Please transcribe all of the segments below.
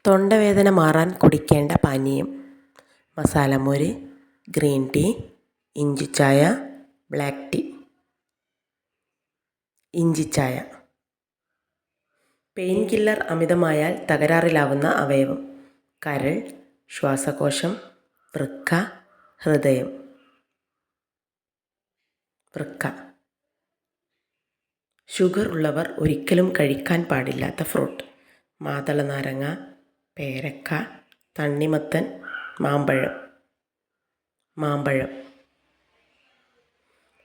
തൊണ്ടവേദന മാറാൻ കുടിക്കേണ്ട പാനീയം: മസാലമോര്, ഗ്രീൻ ടീ, ഇഞ്ചിച്ചായ, ബ്ലാക്ക് ടീ. ഇഞ്ചിച്ചായ. പെയിൻ കില്ലർ അമിതമായാൽ തകരാറിലാവുന്ന അവയവം: കരൾ, ശ്വാസകോശം, വൃക്ക, ഹൃദയം. വൃക്ക. ഷുഗർ ഉള്ളവർ ഒരിക്കലും കഴിക്കാൻ പാടില്ലാത്ത ഫ്രൂട്ട്: മാതളനാരങ്ങ, പേരക്ക, തണ്ണിമത്തൻ, മാമ്പഴം. മാമ്പഴം.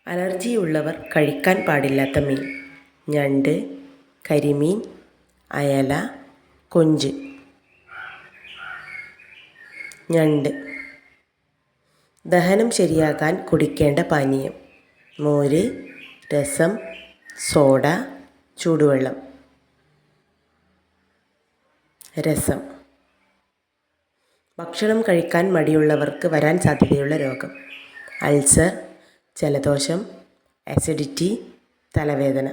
അലർജിയുള്ളവർ കഴിക്കാൻ പാടില്ലാത്ത മീൻ: ഞണ്ട്, കരിമീൻ, അയല, കൊഞ്ച്. ഞണ്ട്. ദഹനം ശരിയാക്കാൻ കുടിക്കേണ്ട പാനീയം: മോര്, രസം, സോഡ, ചൂടുവെള്ളം. രസം. ഭക്ഷണം കഴിക്കാൻ മടിയുള്ളവർക്ക് വരാൻ സാധ്യതയുള്ള രോഗം: അൾസർ, ജലദോഷം, അസിഡിറ്റി, തലവേദന.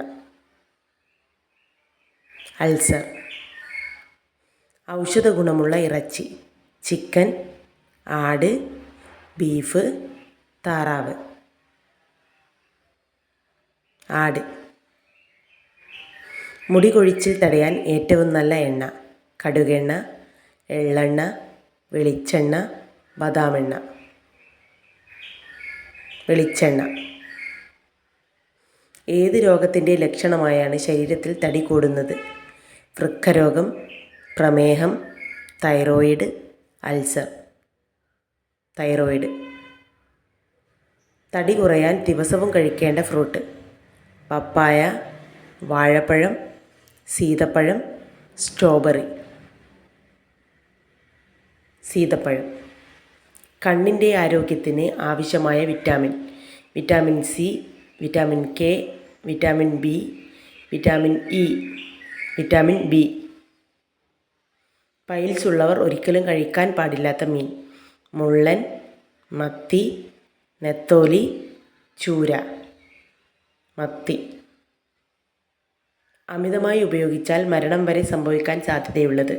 അൾസർ. ഔഷധ ഗുണമുള്ള ഇറച്ചി: ചിക്കൻ, ആട്, ബീഫ്, താറാവ്. ആട്. മുടി കൊഴിച്ചിൽ തടയാൻ ഏറ്റവും നല്ല എണ്ണ: കടുകെണ്ണ, എള്ളെണ്ണ, വെളിച്ചെണ്ണ, ബദാമെണ്ണ. വെളിച്ചെണ്ണ. ഏത് രോഗത്തിൻ്റെ ലക്ഷണമായാണ് ശരീരത്തിൽ തടി കൂടുന്നത്? വൃക്കരോഗം, പ്രമേഹം, തൈറോയിഡ്, അൾസർ. തൈറോയിഡ്. തടി കുറയാൻ ദിവസവും കഴിക്കേണ്ട ഫ്രൂട്ട്: പപ്പായ, വാഴപ്പഴം, സീതപ്പഴം, സ്ട്രോബെറി. സീതപ്പഴം. കണ്ണിൻ്റെ ആരോഗ്യത്തിന് ആവശ്യമായ vitamin: vitamin C, vitamin K, vitamin B, vitamin E, vitamin B. Piles ഉള്ളവർ ഒരിക്കലും കഴിക്കാൻ പാടില്ലാത്ത മീൻ: മുള്ളൻ, മത്തി, നെത്തോലി, ചൂര. മത്തി. അമിതമായി ഉപയോഗിച്ചാൽ മരണം വരെ സംഭവിക്കാൻ സാധ്യതയുള്ളത്: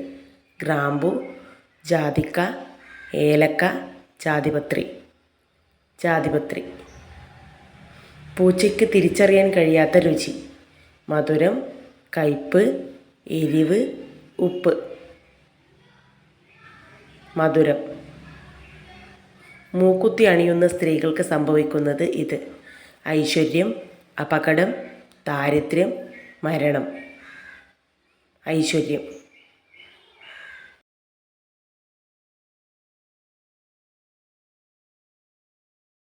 ഗ്രാമ്പു, ജാതിക്ക, ഏലക്ക, ജാതിപത്രി. ജാതിപത്രി. പൂച്ചയ്ക്ക് തിരിച്ചറിയാൻ കഴിയാത്ത രുചി: മധുരം, കയ്പ്പ്, എരിവ്, ഉപ്പ്. മധുരം. മൂക്കുത്തി അണിയുന്ന സ്ത്രീകൾക്ക് സംഭവിക്കുന്നത് ഇത്: ഐശ്വര്യം, അപകടം, ദാരിദ്ര്യം, മരണം. ഐശ്വര്യം.